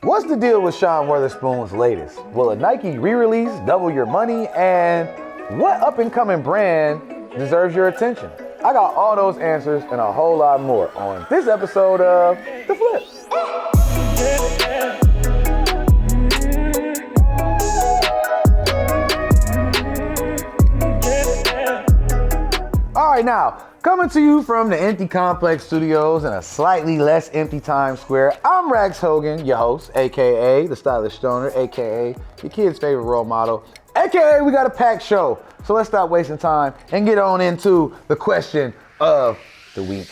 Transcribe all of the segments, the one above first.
What's the deal with Sean Wotherspoon's latest? Will a Nike re-release double your money? And what up-and-coming brand deserves your attention? I got all those answers and a whole lot more on this episode of The Flip. All right, now, coming to you from the Empty Complex Studios in a slightly less empty Times Square, I'm Rags Hogan, your host, aka The Stylish Stoner, aka your kid's favorite role model, aka we got a packed show. So let's stop wasting time and get on into the question of the week.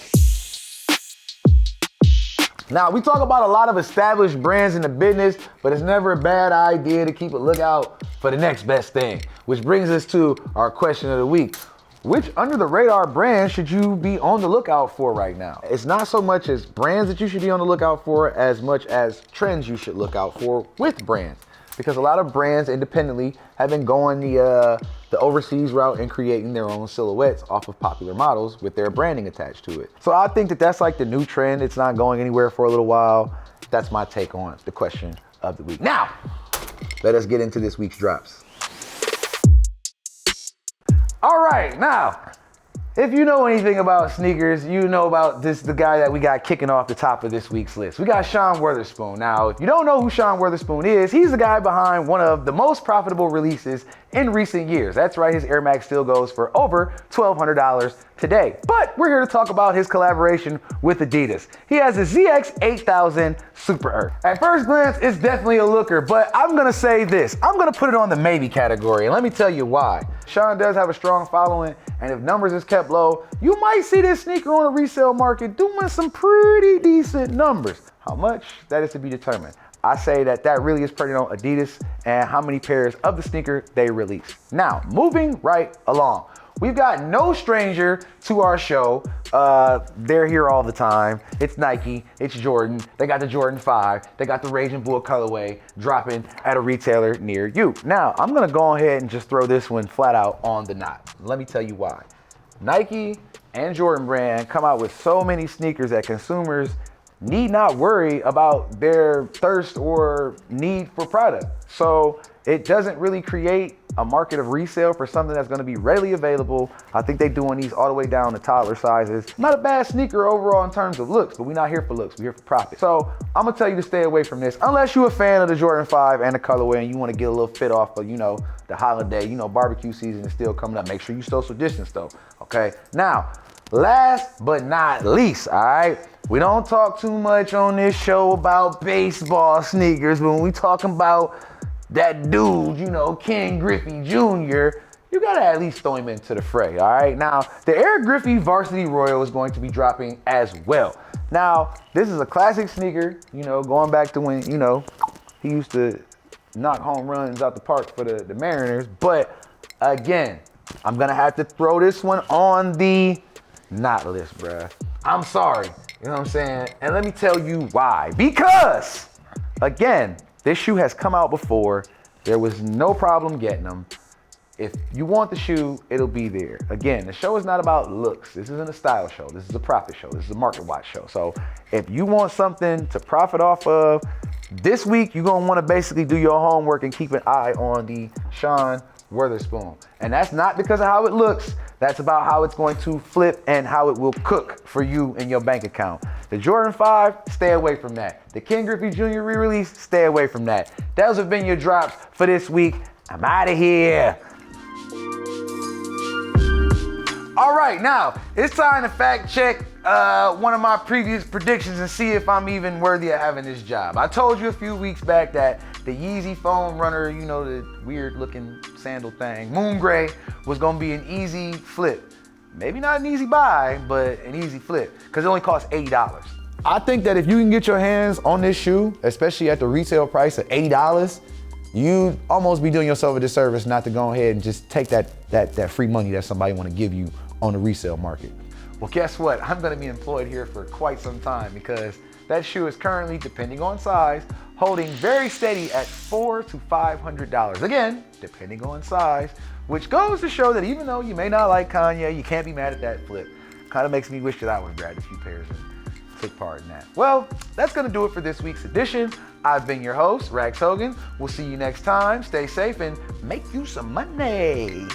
Now, we talk about a lot of established brands in the business, but it's never a bad idea to keep a lookout for the next best thing, which brings us to our question of the week. Which under-the-radar brand should you be on the lookout for right now? It's not so much as brands that you should be on the lookout for as much as trends you should look out for with brands. Because a lot of brands independently have been going the overseas route and creating their own silhouettes off of popular models with their branding attached to it. So I think that that's like the new trend. It's not going anywhere for a little while. That's my take on the question of the week. Now, let us get into this week's drops. All right, now, if you know anything about sneakers, you know about the guy that we got kicking off the top of this week's list. We got Sean Wotherspoon. Now, if you don't know who Sean Wotherspoon is, he's the guy behind one of the most profitable releases in recent years. That's right, his Air Max still goes for over $1,200 today. But we're here to talk about his collaboration with Adidas. He has a ZX 8000 Super Earth. At first glance, it's definitely a looker, but I'm gonna say this. I'm gonna put it on the maybe category, and let me tell you why. Sean does have a strong following, and if numbers is kept low, you might see this sneaker on the resale market doing some pretty decent numbers. How much? That is to be determined. I say that really is pretty on Adidas and how many pairs of the sneaker they release. Now, moving right along. We've got no stranger to our show. They're here all the time. It's Nike, it's Jordan. They got the Jordan 5. They got the Raging Bull colorway dropping at a retailer near you. Now, I'm gonna go ahead and just throw this one flat out on the knot. Let me tell you why. Nike and Jordan brand come out with so many sneakers that consumers need not worry about their thirst or need for product. So it doesn't really create a market of resale for something that's gonna be readily available. I think they're doing these all the way down to toddler sizes. Not a bad sneaker overall in terms of looks, but we're not here for looks, we're here for profit. So I'm gonna tell you to stay away from this, unless you're a fan of the Jordan 5 and the colorway and you wanna get a little fit off of, the holiday, barbecue season is still coming up. Make sure you social distance though, okay? Now, last but not least, all right? We don't talk too much on this show about baseball sneakers, but when we talking about that dude, Ken Griffey Jr., you gotta at least throw him into the fray, all right? Now, the Air Griffey Varsity Royal is going to be dropping as well. Now, this is a classic sneaker, going back to when, he used to knock home runs out the park for the Mariners. But again, I'm gonna have to throw this one on the not list, bruh. I'm sorry, you know what I'm saying? And let me tell you why. Because, again, this shoe has come out before. There was no problem getting them. If you want the shoe, it'll be there. Again, the show is not about looks. This isn't a style show. This is a profit show. This is a market watch show. So if you want something to profit off of, this week you're gonna wanna basically do your homework and keep an eye on the Sean Wotherspoon. And that's not because of how it looks. That's about how it's going to flip and how it will cook for you in your bank account. The Jordan 5, stay away from that. The Ken Griffey Jr. re-release, stay away from that. Those have been your drops for this week. I'm out of here. All right, now it's time to fact check one of my previous predictions and see if I'm even worthy of having this job. I told you a few weeks back that the Yeezy Foam Runner, the weird looking sandal thing, Moon Gray, was gonna be an easy flip. Maybe not an easy buy, but an easy flip, because it only costs $80. I think that if you can get your hands on this shoe, especially at the retail price of $80, you'd almost be doing yourself a disservice not to go ahead and just take that free money that somebody want to give you on the resale market. Well, guess what? I'm gonna be employed here for quite some time because that shoe is currently, depending on size, holding very steady at $400 to $500. Again, depending on size, which goes to show that even though you may not like Kanye, you can't be mad at that flip. Kind of makes me wish that I would have grabbed a few pairs and took part in that. Well, that's gonna do it for this week's edition. I've been your host, Rags Hogan. We'll see you next time. Stay safe and make you some money.